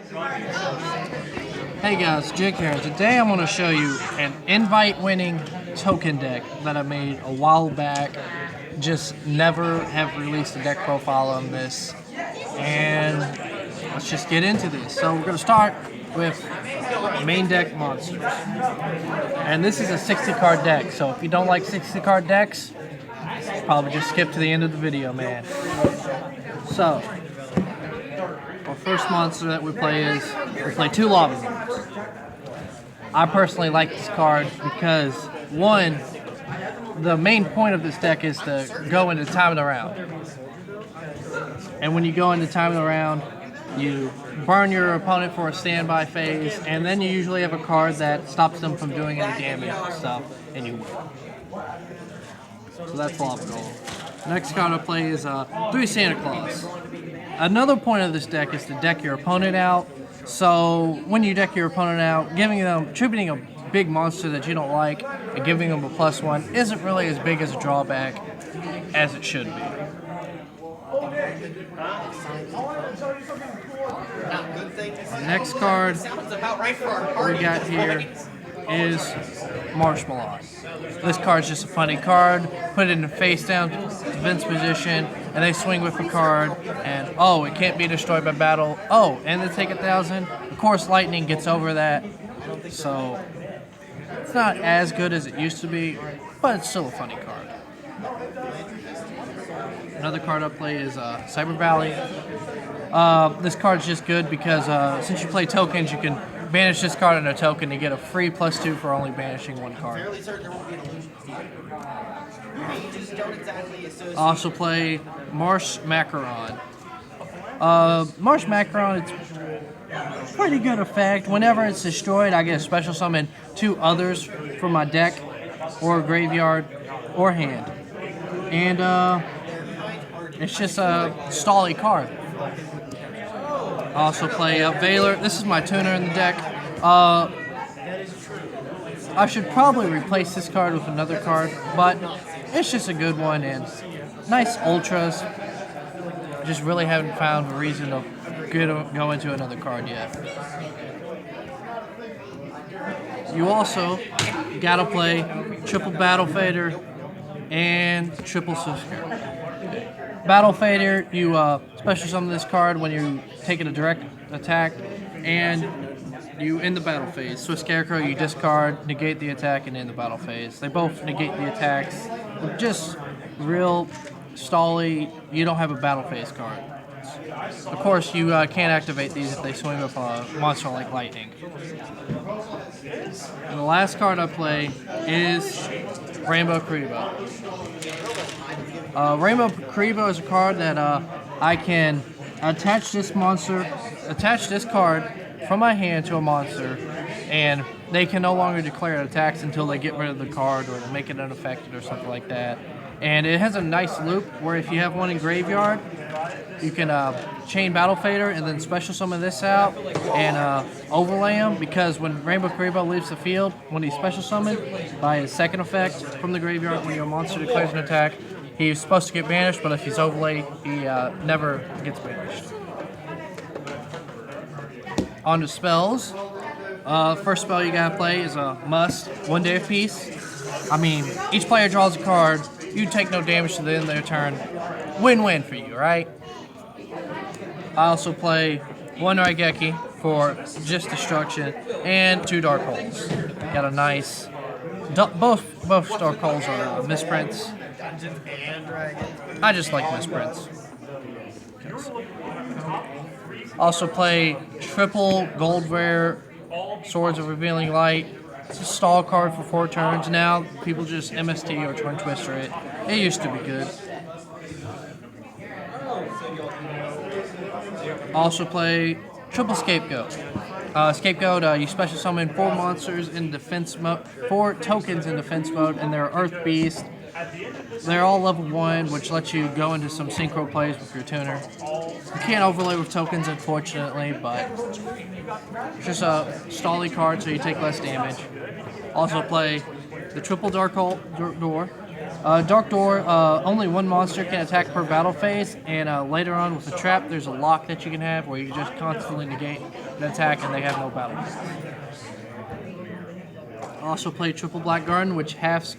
Hey guys, Jake here. Today I'm going to show you an invite-winning token deck that I made a while back. Just never have released a deck profile on this. And let's just get into this. So we're going to start with main deck monsters. And this is a 60 card deck, so if you don't like 60 card decks, probably just skip to the end of the video, man. So, our first monster that we play is, we play two Lava Bombs. I personally like this card because, one, the main point of this deck is to go into time of the round. And when you go into time of the round, you burn your opponent for a standby phase, and then you usually have a card that stops them from doing any damage and stuff, and you win. So that's Lava Golem. Next card I play is 3 Santa Claus. Another point of this deck is to deck your opponent out. So when you deck your opponent out, tributing a big monster that you don't like and giving them a +1 isn't really as big as a drawback as it should be. The next card we got here is Marshmallows. This card's just a funny card. Put it in a face down defense position, and they swing with a card, and oh, it can't be destroyed by battle. Oh, and they take 1,000. Of course, lightning gets over that, so it's not as good as it used to be, but it's still a funny card. Another card I play is Cyber Valley. This card's just good because since you play tokens, you can banish this card and a token to get a free +2 for only banishing one card. Also play Marse McCarron. Marse McCarron, it's pretty good effect. Whenever it's destroyed, I get a special summon 2 others from my deck, or graveyard, or hand. And it's just a stally card. Also play Bailar. This is my tuner in the deck. I should probably replace this card with another card, but it's just a good one and nice ultras. Just really haven't found a reason to go into another card yet. You also gotta play triple Battle Fader and triple Scarecrow. Battle Fader, you special summon this card when you're taking a direct attack, and you end the battle phase. So Scarecrow, you discard, negate the attack, and end the battle phase. They both negate the attacks. Just real stally. You don't have a battle phase card. Of course, you can't activate these if they swing with a monster like lightning. And the last card I play is Rainbow Kuriboh. Rainbow Kuriboh is a card that I can attach this card from my hand to a monster, and they can no longer declare attacks until they get rid of the card or they make it unaffected or something like that. And it has a nice loop where if you have one in graveyard, you can chain Battle Fader and then special summon this out and overlay him, because when Rainbow Kuriboh leaves the field, when he's special summoned by his second effect from the graveyard, when your monster declares an attack, he's supposed to get banished, but if he's overlaid, he never gets banished. On to spells. First spell you gotta play is a must, 1 day of peace. I mean, each player draws a card, you take no damage to the end of their turn. Win-win for you, right? I also play 1 Raigeki for just destruction, and 2 Dark Holes. Got a nice, both Dark Holes are misprints. I just like misprints. Also play triple gold rare Swords of Revealing Light. It's a stall card for 4 turns. Now people just MST or Twin Twister it. It used to be good. Also play triple Scapegoat. Scapegoat, you special summon 4 monsters in defense mode, 4 tokens in defense mode, and they're Earth Beast. They're all level 1, which lets you go into some synchro plays with your tuner. You can't overlay with tokens, unfortunately, but it's just a stally card, so you take less damage. Also play the triple Dark Hole Door. Dark Door, only one monster can attack per battle phase, and later on with the trap, there's a lock that you can have where you just constantly negate an attack and they have no battle phase. I also play Triple Black Garden, which halves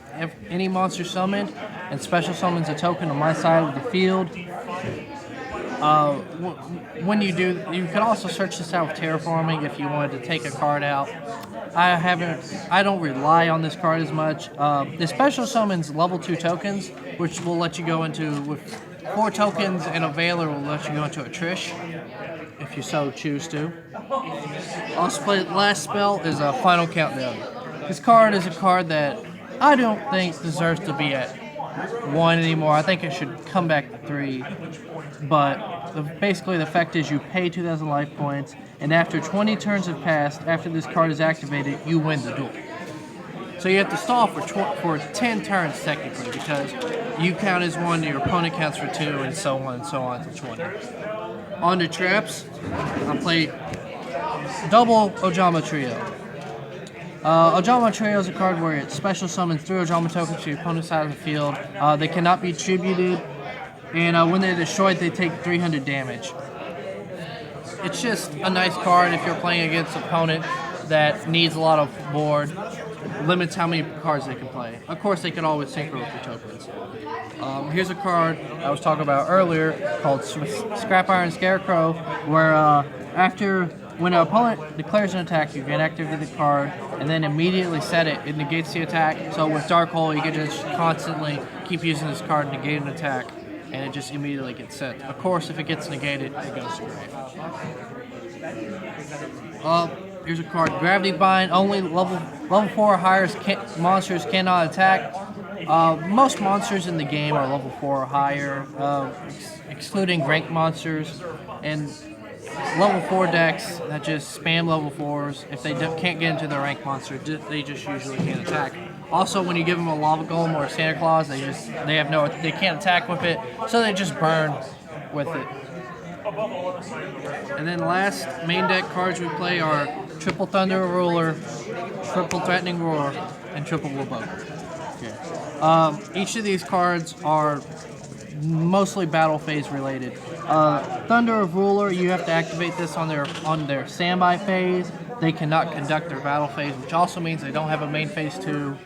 any monster summoned and special summons a token on my side of the field. When you do, you could also search this out with terraforming if you wanted to take a card out. I don't rely on this card as much. The special summons level 2 tokens, which will let you go into, with 4 tokens and a Bailar will let you go into a Trish, if you so choose to. Also play last spell is a Final Countdown. This card is a card that I don't think deserves to be at 1 anymore. I think it should come back to 3. But basically the effect is you pay 2,000 life points, and after 20 turns have passed, after this card is activated, you win the duel. So you have to stall for 10 turns technically, because you count as 1, your opponent counts for 2, and so on to 20. On to traps, I play double Ojama Trio. Ojama Trio is a card where it special summons 3 Ojama tokens to your opponent's side of the field. They cannot be tributed, and when they're destroyed, they take 300 damage. It's just a nice card if you're playing against an opponent that needs a lot of board, limits how many cards they can play. Of course, they can always synchro with your tokens. Here's a card I was talking about earlier called Scrap Iron Scarecrow, where when an opponent declares an attack, you can activate the card and then immediately set it. It negates the attack. So with Dark Hole, you can just constantly keep using this card to negate an attack, and it just immediately gets set. Of course, if it gets negated, it goes to grave. Here's a card, Gravity Bind. Only level 4 or higher monsters cannot attack. Most monsters in the game are level 4 or higher, excluding ranked monsters. And level 4 decks that just spam level 4s, if they can't get into the ranked monster, they just usually can't attack. Also, when you give them a Lava Golem or a Santa Claus, they can't attack with it, so they just burn with it. And then last main deck cards we play are Triple Thunder Ruler, Triple Threatening Roar, and Triple Kuriboh. Each of these cards are mostly battle phase related. Thunder of Ruler, you have to activate this on their standby phase. They cannot conduct their battle phase, which also means they don't have a main phase 2,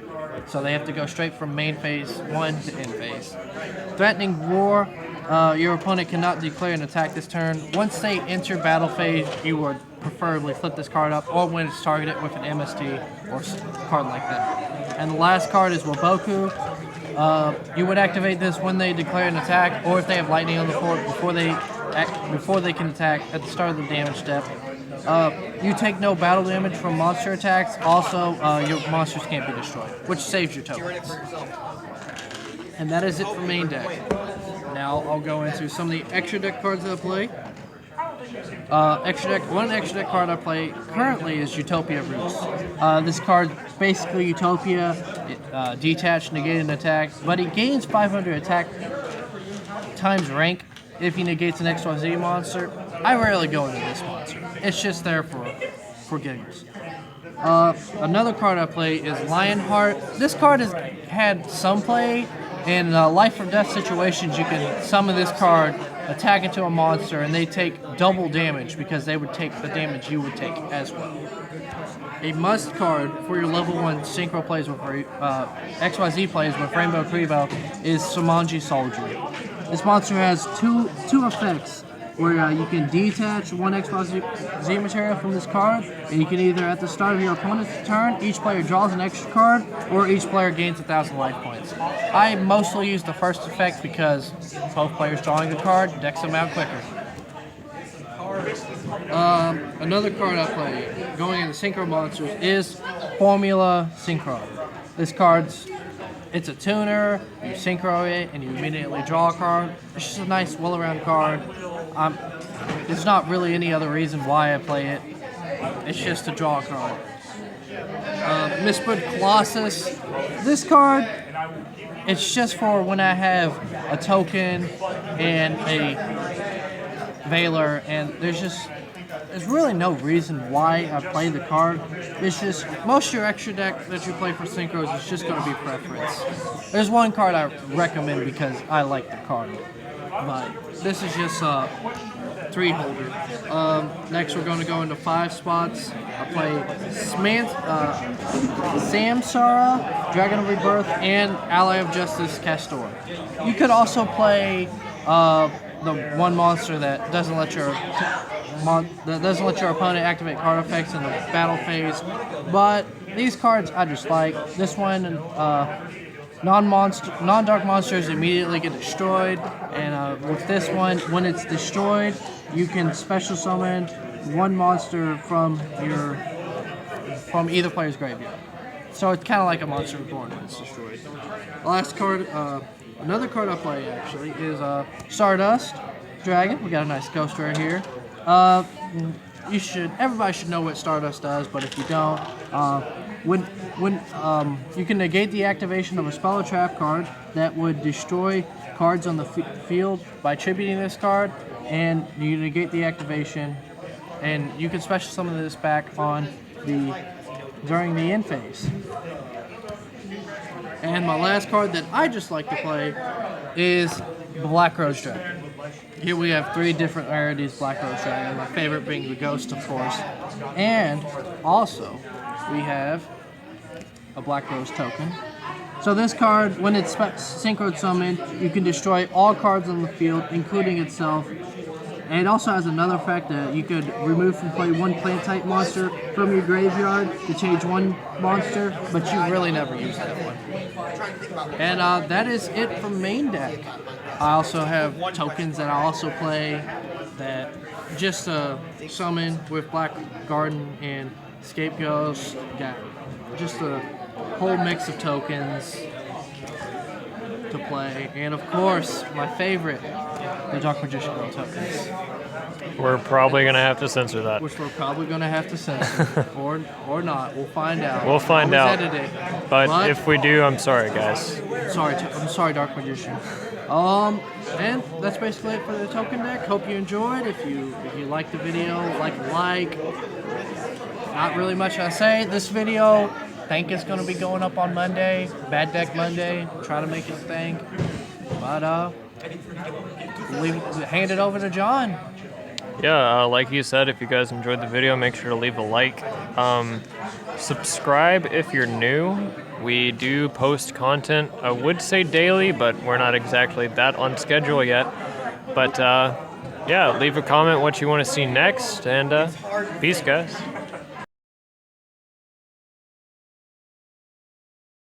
so they have to go straight from main phase 1 to end phase. Threatening Roar, your opponent cannot declare an attack this turn. Once they enter battle phase, you would preferably flip this card up, or when it's targeted with an MST or a card like that. And the last card is Waboku. You would activate this when they declare an attack, or if they have lightning on the board before they can attack at the start of the damage step. You take no battle damage from monster attacks. Also, your monsters can't be destroyed, which saves your tokens. And that is it for main deck. Now I'll go into some of the extra deck cards that I play. One extra deck card I play currently is Utopia Roots. This card basically Utopia, detached, negate an attack, but it gains 500 attack times rank if he negates an XYZ monster. I rarely go into this monster. It's just there for giggles. Another card I play is Lionheart. This card has had some play. In life or death situations, you can summon this card, attack into a monster, and they take double damage because they would take the damage you would take as well. A must card for your level 1 Synchro plays with XYZ plays with Rainbow Kuriboh is Mangy Soldier. This monster has two effects where you can detach one XYZ material from this card, and you can either at the start of your opponent's turn, each player draws an extra card, or each player gains 1,000 life points. I mostly use the first effect because both players drawing a card decks them out quicker. Another card I play going into Synchro Monsters is Formula Synchro. This card's it's a tuner, you synchro it, and you immediately draw a card. It's just a nice, well-around card. There's not really any other reason why I play it. It's just to draw a card. Misspent Colossus. This card, it's just for when I have a token and a Bailar, and there's just there's really no reason why I play the card. It's just most of your extra deck that you play for Synchros is just going to be preference. There's one card I recommend because I like the card, but this is just a 3-holder. Next, we're going to go into 5 spots. I play Samsara, Dragon of Rebirth, and Ally of Justice Castor. You could also play the one monster that doesn't let your opponent activate card effects in the battle phase. But these cards I just like. This one, non-dark monsters immediately get destroyed, and with this one, when it's destroyed, you can special summon one monster from either player's graveyard. So it's kind of like a Monster Reborn when it's destroyed. The last card, another card I play actually is Stardust Dragon. We got a nice ghost right here. Everybody should know what Stardust does, but if you don't, when you can negate the activation of a spell or trap card that would destroy cards on the field by tributing this card, and you negate the activation, and you can special summon this back on during the end phase. And my last card that I just like to play is Black Rose Dragon. Here we have 3 different rarities Black Rose Dragon, my favorite being the Ghost, of course. And also, we have a Black Rose token. So this card, when it's synchro summoned, you can destroy all cards on the field, including itself. And it also has another effect that you could remove from play one plant-type monster from your graveyard to change one monster, but you really never use that one. And that is it from main deck. I also have tokens that I also play that just summon with Black Garden and Scarecrow. Got just a whole mix of tokens to play. And of course, my favorite, the Dark Magician World tokens. We're probably going to have to censor that. Which we're probably going to have to censor. or not. We'll find out. We'll find out. Edit it. But if we do, I'm sorry, guys. I'm sorry, Dark Magician. And that's basically it for the token deck. Hope you enjoyed. If you liked the video, like. Not really much to say. This video, I think it's going to be going up on Monday. Bad Deck Monday. Try to make it a thing. But, hand it over to John. Yeah, like you said, if you guys enjoyed the video, make sure to leave a like. Subscribe if you're new. We do post content, I would say daily, but we're not exactly that on schedule yet. But, yeah, leave a comment what you want to see next, and peace, guys.